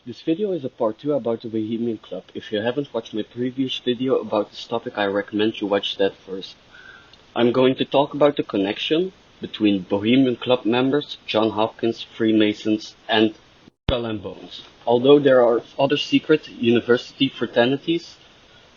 This video is a part 2 about the Bohemian Club. If you haven't watched my previous video about this topic, I recommend you watch that first. I'm going to talk about the connection between Bohemian Club members, John Hopkins, Freemasons, and Skull and Bones. Although there are other secret university fraternities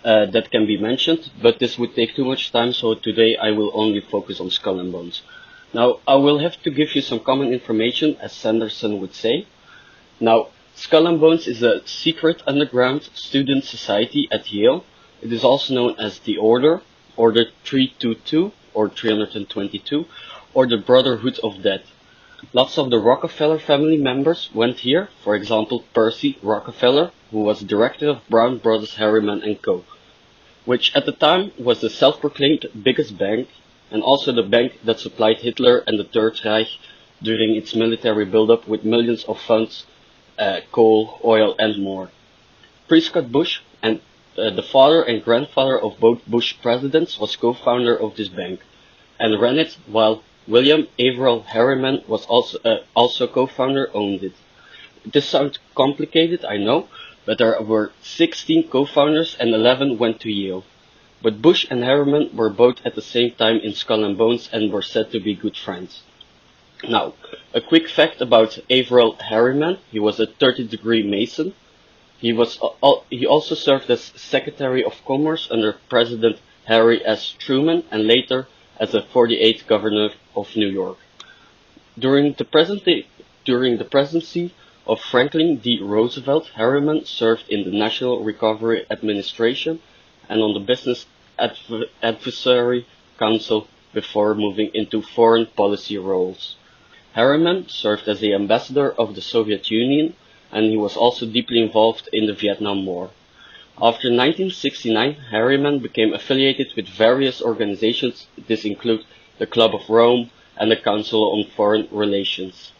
that can be mentioned, but this would take too much time, so today I will only focus on Skull and Bones. Now, I will have to give you some common information, as Sanderson would say. Now, Skull and Bones is a secret underground student society at Yale. It is also known as the Order, Order 322 or 322, or the Brotherhood of Death. Lots of the Rockefeller family members went here, for example Percy Rockefeller, who was director of Brown Brothers Harriman & Co., which at the time was the self-proclaimed biggest bank, and also the bank that supplied Hitler and the Third Reich during its military buildup with millions of funds, coal, oil, and more. Prescott Bush, and the father and grandfather of both Bush presidents, was co-founder of this bank and ran it, while William Averill Harriman was also co-founder, owned it. This sounds complicated, I know, but there were 16 co-founders and 11 went to Yale. But Bush and Harriman were both at the same time in Skull and Bones and were said to be good friends. Now, a quick fact about Averill Harriman: he was a 30th-degree Mason. He also served as Secretary of Commerce under President Harry S. Truman and later as the 48th Governor of New York. During the presidency of Franklin D. Roosevelt, Harriman served in the National Recovery Administration and on the Business Advisory Council before moving into foreign policy roles. Harriman served as the ambassador of the Soviet Union, and he was also deeply involved in the Vietnam War. After 1969, Harriman became affiliated with various organizations. This include the Club of Rome and the Council on Foreign Relations.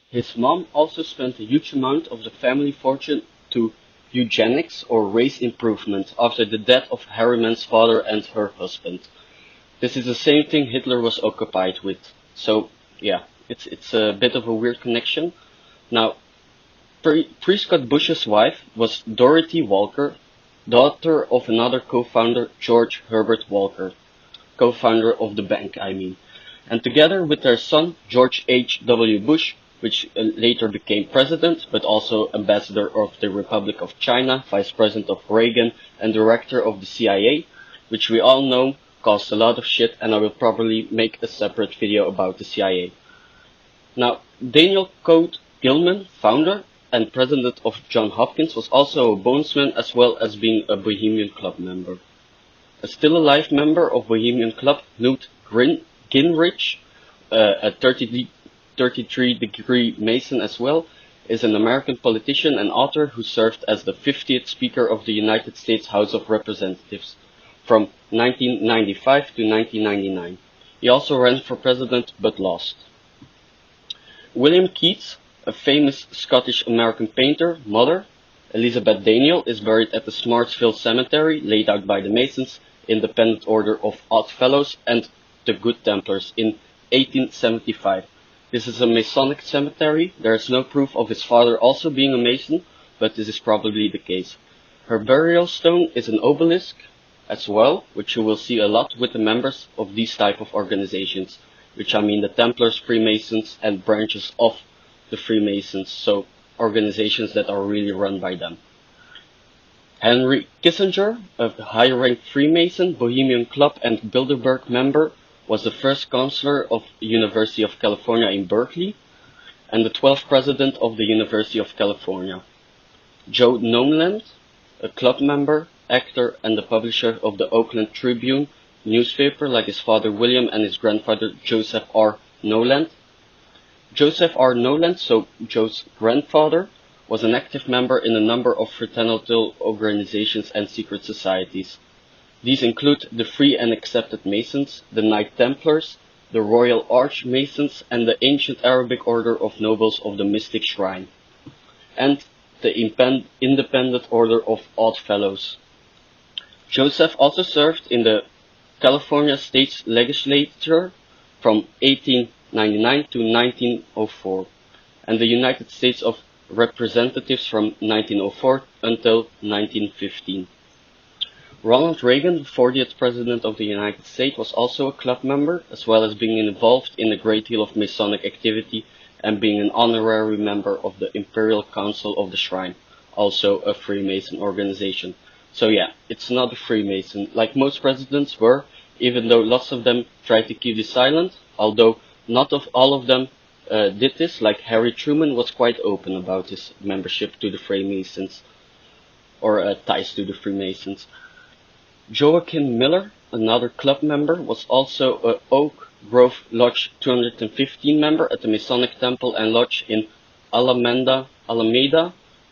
His mom also spent a huge amount of the family fortune to eugenics or race improvement after the death of Harriman's father and her husband. This is the same thing Hitler was occupied with. So, yeah, it's a bit of a weird connection. Now, Prescott Bush's wife was Dorothy Walker, daughter of another co-founder, George Herbert Walker, co-founder of the bank, I mean. And together with their son, George H.W. Bush, which later became president, but also ambassador of the Republic of China, vice president of Reagan, and director of the CIA, which we all know caused a lot of shit, and I will probably make a separate video about the CIA. Now, Daniel Coate Gilman, founder and president of John Hopkins, was also a bonesman as well as being a Bohemian Club member. A still alive member of Bohemian Club, Newt Gingrich, a 33-degree Mason as well, is an American politician and author who served as the 50th Speaker of the United States House of Representatives from 1995 to 1999. He also ran for president but lost. William Keats, a famous Scottish-American painter, mother, Elizabeth Daniel, is buried at the Smartsville Cemetery, laid out by the Masons, Independent Order of Odd Fellows, and the Good Templars in 1875. This is a Masonic cemetery. There is no proof of his father also being a Mason, but this is probably the case. Her burial stone is an obelisk as well, which you will see a lot with the members of these type of organizations, which I mean the Templars, Freemasons, and branches of the Freemasons, so organizations that are really run by them. Henry Kissinger, a high-ranked Freemason, Bohemian Club, and Bilderberg member, was the first counselor of the University of California in Berkeley, and the 12th president of the University of California. Joe Noland, a club member, actor, and the publisher of the Oakland Tribune newspaper, like his father William and his grandfather Joseph R. Noland. Joseph R. Noland, so Joe's grandfather, was an active member in a number of fraternal organizations and secret societies. These include the Free and Accepted Masons, the Knight Templars, the Royal Arch Masons, and the ancient Arabic Order of Nobles of the Mystic Shrine, and the Independent Order of Odd Fellows. Joseph also served in the California State Legislature from 1899 to 1904, and the United States of representatives from 1904 until 1915. Ronald Reagan, the 40th President of the United States, was also a club member, as well as being involved in a great deal of Masonic activity and being an honorary member of the Imperial Council of the Shrine, also a Freemason organization. So yeah, it's not a Freemason, like most presidents were, even though lots of them tried to keep this silent, although not all of them did this, like Harry Truman was quite open about his membership to the Freemasons, or ties to the Freemasons. Joaquin Miller, another club member, was also a Oak Grove Lodge 215 member at the Masonic Temple and Lodge in Alameda,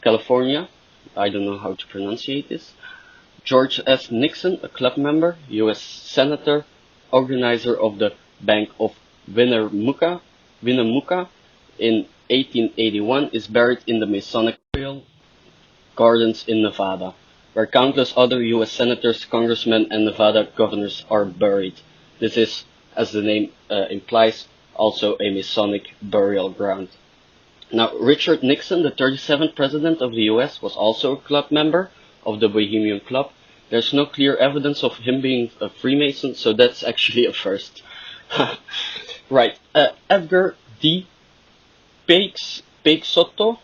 California. I don't know how to pronunciate this. George S. Nixon, a club member, U.S. Senator, organizer of the Bank of Winnemucca in 1881, is buried in the Masonic Burial Gardens in Nevada, where countless other U.S. senators, congressmen, and Nevada governors are buried. This is, as the name implies, also a Masonic burial ground. Now, Richard Nixon, the 37th President of the U.S., was also a club member of the Bohemian Club. There's no clear evidence of him being a Freemason, so that's actually a first. Right, Edgar D. Peixoto,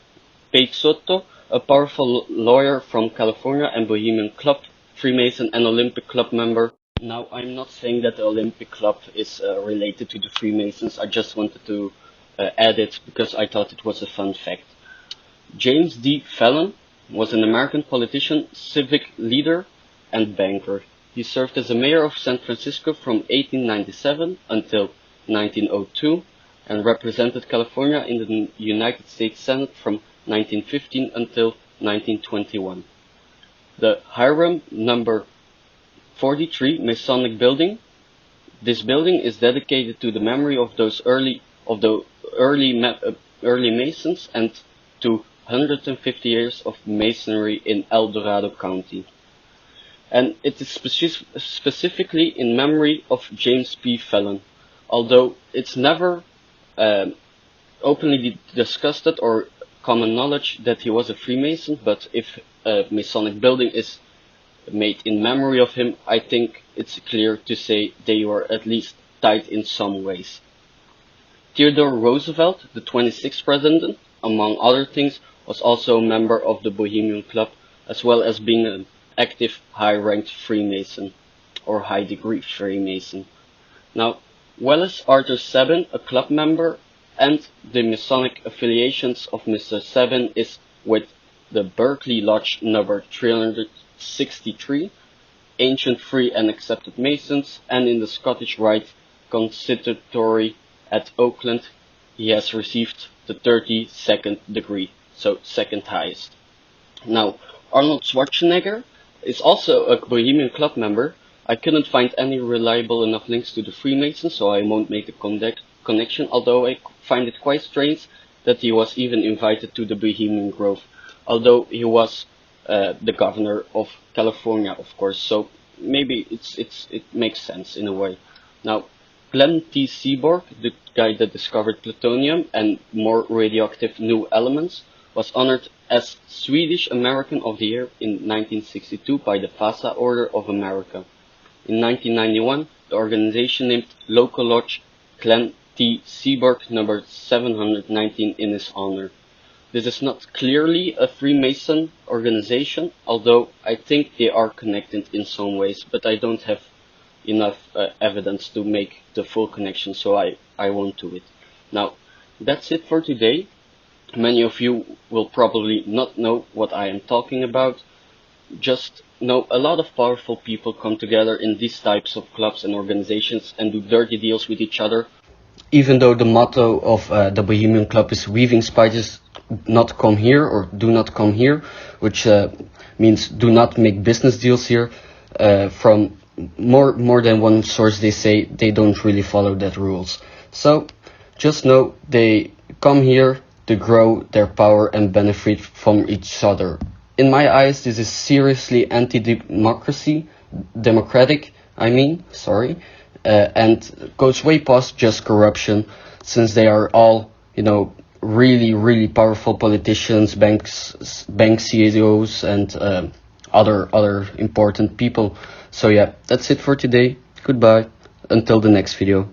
a powerful lawyer from California and Bohemian Club, Freemason and Olympic Club member. Now, I'm not saying that the Olympic Club is related to the Freemasons. I just wanted to add it because I thought it was a fun fact. James D. Fallon was an American politician, civic leader, and banker. He served as a mayor of San Francisco from 1897 until 1902 and represented California in the United States Senate from 1915 until 1921. The Hiram number 43 Masonic building. This building is dedicated to the memory of those early Masons and to 150 years of Masonry in El Dorado County. And it is specifically in memory of James P. Fallon, although it's never openly discussed or common knowledge that he was a Freemason, but if a Masonic building is made in memory of him, I think it's clear to say they were at least tied in some ways. Theodore Roosevelt, the 26th President, among other things, was also a member of the Bohemian Club, as well as being an active high-ranked Freemason, or high-degree Freemason. Now, Wallace Arthur Sabin, a club member, and the Masonic affiliations of Mr. Sabin is with the Berkeley Lodge number 363, Ancient Free and Accepted Masons, and in the Scottish Rite Consistory at Oakland, he has received the 32nd degree, so second highest. Now, Arnold Schwarzenegger is also a Bohemian Club member. I couldn't find any reliable enough links to the Freemasons, so I won't make a connection, although I find it quite strange that he was even invited to the Bohemian Grove, although he was the governor of California, of course, so maybe it makes sense in a way. Now, Glenn T. Seaborg, the guy that discovered plutonium and more radioactive new elements, was honored as Swedish American of the Year in 1962 by the Vasa Order of America. In 1991, the organization named Local Lodge Glenn T. Seaborg number 719 in his honor. This is not clearly a Freemason organization, although I think they are connected in some ways, but I don't have enough evidence to make the full connection, so I won't do it. Now, that's it for today. Many of you will probably not know what I am talking about. Just know a lot of powerful people come together in these types of clubs and organizations and do dirty deals with each other. Even though the motto of the Bohemian Club is weaving spiders not come here, or do not come here, which means do not make business deals here, from more than one source they say they don't really follow that rules. So just know they come here to grow their power and benefit from each other. In my eyes, this is seriously democratic, and goes way past just corruption, since they are all, really powerful politicians, bank CEOs, and other important people. So yeah, that's it for today. Goodbye. Until the next video.